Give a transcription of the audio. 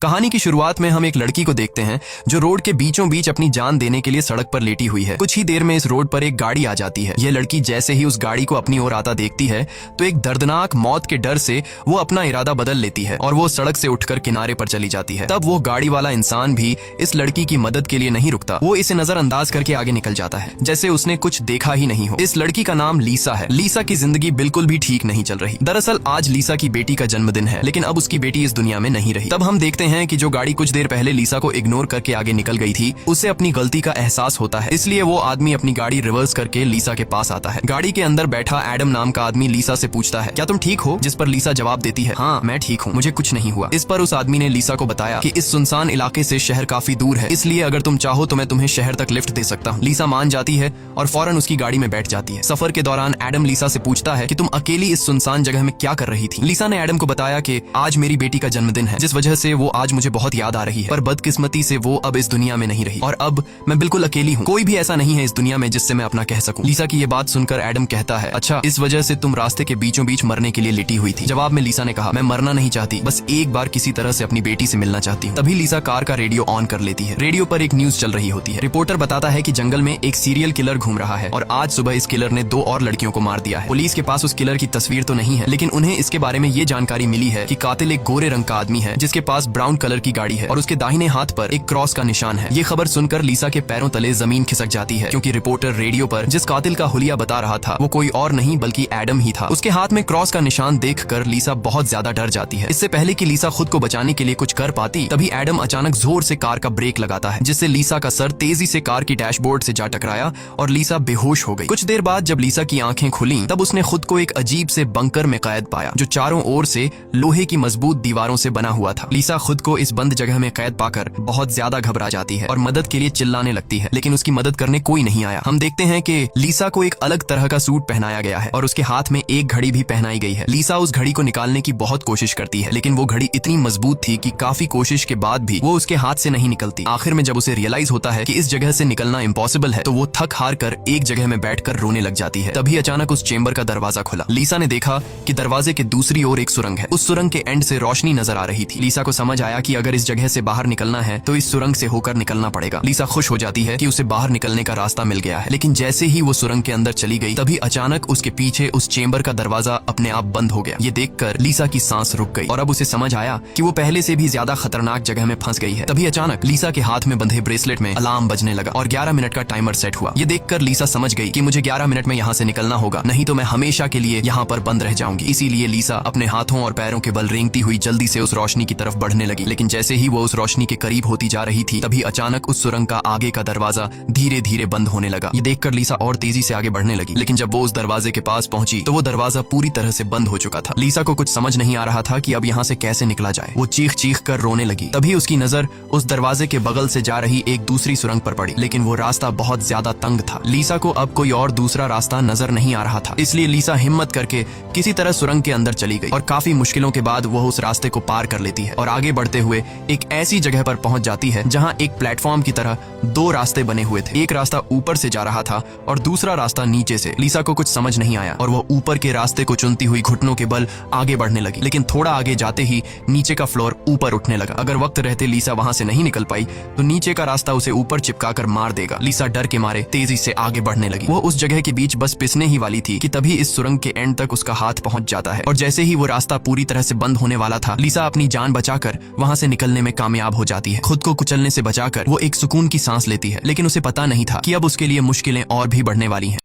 कहानी की शुरुआत में हम एक लड़की को देखते हैं जो रोड के बीचों बीच अपनी जान देने के लिए सड़क पर लेटी हुई है। कुछ ही देर में इस रोड पर एक गाड़ी आ जाती है। यह लड़की जैसे ही उस गाड़ी को अपनी ओर आता देखती है तो एक दर्दनाक मौत के डर से वो अपना इरादा बदल लेती है और वो सड़क से उठकर किनारे पर चली जाती है। तब वो गाड़ी वाला इंसान भी इस लड़की की मदद के लिए नहीं रुकता। वो इसे नजरअंदाज करके आगे निकल जाता है जैसे उसने कुछ देखा ही नहीं हो। इस लड़की का नाम लीसा है। लीसा की जिंदगी बिल्कुल भी ठीक नहीं चल रही। दरअसल आज लीसा की बेटी का जन्मदिन है, लेकिन अब उसकी बेटी इस दुनिया में नहीं रही। तब हम देखते हैं कि जो गाड़ी कुछ देर पहले लीसा को इग्नोर करके आगे निकल गई थी, उसे अपनी गलती का एहसास होता है। इसलिए वो आदमी अपनी गाड़ी रिवर्स करके लीसा के पास आता है। गाड़ी के अंदर बैठा एडम नाम का आदमी लीसा से पूछता है, क्या तुम ठीक हो? जिस पर लीसा जवाब देती है, हाँ मैं ठीक हूँ, मुझे कुछ नहीं हुआ। इस पर उस आदमी ने लीसा को बताया कि इस सुनसान इलाके से शहर काफी दूर है, इसलिए अगर तुम चाहो तो मैं तुम्हें शहर तक लिफ्ट दे सकता हूँ। लीसा मान जाती है और फौरन उसकी गाड़ी में बैठ जाती है। सफर के दौरान एडम लीसा से पूछता है कि तुम अकेली इस सुनसान जगह में क्या कर रही थी? लीसा ने एडम को बताया कि आज मेरी बेटी का जन्मदिन है, जिस वजह से वो आज मुझे बहुत याद आ रही है, पर बदकिस्मती से वो अब इस दुनिया में नहीं रही और अब मैं बिल्कुल अकेली हूँ। कोई भी ऐसा नहीं है इस दुनिया में जिससे मैं अपना कह सकूं। लीसा की ये बात सुनकर एडम कहता है, अच्छा इस वजह से तुम रास्ते के बीचों बीच मरने के लिए लेटी हुई थी? जवाब में लीसा ने कहा, मैं मरना नहीं चाहती, बस एक बार किसी तरह से अपनी बेटी से मिलना चाहती हूँ। तभी लीसा कार का रेडियो ऑन कर लेती है। रेडियो पर एक न्यूज चल रही होती है। रिपोर्टर बताता है कि जंगल में एक सीरियल किलर घूम रहा है और आज सुबह इस किलर ने 2 और लड़कियों को मार दिया है। पुलिस के पास उस किलर की तस्वीर तो नहीं है, लेकिन उन्हें इसके बारे में ये जानकारी मिली है कि कातिल एक गोरे रंग का आदमी है जिसके पास ब्राउन कलर की गाड़ी है और उसके दाहिने हाथ पर एक क्रॉस का निशान है। ये खबर सुनकर लीसा के पैरों तले जमीन खिसक जाती है, क्योंकि रिपोर्टर रेडियो पर जिस कातिल का हुलिया बता रहा था वो कोई और नहीं बल्कि एडम ही था। उसके हाथ में क्रॉस का निशान देखकर लीसा बहुत ज्यादा डर जाती है। इससे पहले कि लीसा खुद को बचाने के लिए कुछ कर पाती, तभी एडम अचानक जोर से कार का ब्रेक लगाता है, जिससे लीसा का सर तेजी से कार की डैशबोर्ड से जा टकराया और लीसा बेहोश हो गई। कुछ देर बाद जब लीसा की आंखें खुली तब उसने खुद को एक अजीब से बंकर में कैद पाया जो चारों ओर से लोहे की मजबूत दीवारों से बना हुआ था। लीसा खुद को इस बंद जगह में कैद पाकर बहुत ज्यादा घबरा जाती है और मदद के लिए चिल्लाने लगती है, लेकिन उसकी मदद करने कोई नहीं आया। हम देखते हैं कि लीसा को एक अलग तरह का सूट पहनाया गया है और उसके हाथ में एक घड़ी भी पहनाई गई है। लीसा उस घड़ी को निकालने की बहुत कोशिश करती है, लेकिन वो घड़ी इतनी मजबूत थी कि काफी कोशिश के बाद भी वो उसके हाथ से नहीं निकलती। आखिर में जब उसे रियलाइज होता है कि इस जगह से निकलना इम्पॉसिबल है, तो वो थक हार कर एक जगह में बैठकर रोने लग जाती है। तभी अचानक उस चेंबर का दरवाजा खुला। लीसा ने देखा कि दरवाजे के दूसरी ओर एक सुरंग है। उस सुरंग के एंड से रोशनी नजर आ रही थी। लीसा को समझ आया कि अगर इस जगह से बाहर निकलना है तो इस सुरंग से होकर निकलना पड़ेगा। लीसा खुश हो जाती है कि उसे बाहर निकलने का रास्ता मिल गया है, लेकिन जैसे ही वो सुरंग के अंदर चली गई तभी अचानक उसके पीछे उस चेंबर का दरवाजा अपने आप बंद हो गया। ये देखकर लीसा की सांस रुक गई और अब उसे समझ आया कि वो पहले से भी ज्यादा खतरनाक जगह में फंस गई है। तभी अचानक लीसा के हाथ में बंधे ब्रेसलेट में अलार्म बजने लगा और 11 मिनट का टाइमर सेट हुआ। ये देखकर लीसा समझ गई कि मुझे 11 मिनट में यहाँ से निकलना होगा, नहीं तो मैं हमेशा के लिए यहाँ पर बंद रह जाऊंगी। इसीलिए लीसा अपने हाथों और पैरों के बल रेंगती हुई जल्दी से उस रोशनी की तरफ बढ़ने लगी। लेकिन जैसे ही वो उस रोशनी के करीब होती जा रही थी तभी अचानक उस सुरंग का आगे का दरवाजा धीरे धीरे बंद होने लगा। ये देखकर लीसा और तेजी से आगे बढ़ने लगी, लेकिन जब वो उस दरवाजे के पास पहुंची तो वो दरवाजा पूरी तरह से बंद हो चुका था। लीसा को कुछ समझ नहीं आ रहा था कि अब यहाँ से कैसे निकला जाए। वो चीख चीख कर रोने लगी। तभी उसकी नजर उस दरवाजे के बगल से जा रही एक दूसरी सुरंग पर पड़ी, लेकिन वो रास्ता बहुत ज्यादा तंग था। लीसा को अब कोई और दूसरा रास्ता नजर नहीं आ रहा था, इसलिए लीसा हिम्मत करके किसी तरह सुरंग के अंदर चली गई और काफी मुश्किलों के बाद वो उस रास्ते को पार कर लेती है और आगे बढ़ते हुए एक ऐसी जगह पर पहुंच जाती है जहां एक प्लेटफॉर्म की तरह 2 रास्ते बने हुए थे। एक रास्ता ऊपर से जा रहा था और दूसरा रास्ता नीचे से। लीसा को कुछ समझ नहीं आया और वो ऊपर के रास्ते को चुनती हुई घुटनों के बल आगे बढ़ने लगी, लेकिन थोड़ा आगे जाते ही नीचे का फ्लोर ऊपर उठने लगा। अगर वक्त रहते लीसा वहां से नहीं निकल पाई तो नीचे का रास्ता उसे ऊपर चिपकाकर मार देगा। लीसा डर के मारे तेजी से आगे बढ़ने लगी। वो उस जगह के बीच बस पिसने ही वाली थी कि तभी इस सुरंग के एंड तक उसका हाथ पहुंच जाता है और जैसे ही वो रास्ता पूरी तरह से बंद होने वाला था, लीसा अपनी जान बचाकर वहां से निकलने में कामयाब हो जाती है। खुद को कुचलने से बचाकर वो एक सुकून की सांस लेती है, लेकिन उसे पता नहीं था कि अब उसके लिए मुश्किलें और भी बढ़ने वाली हैं।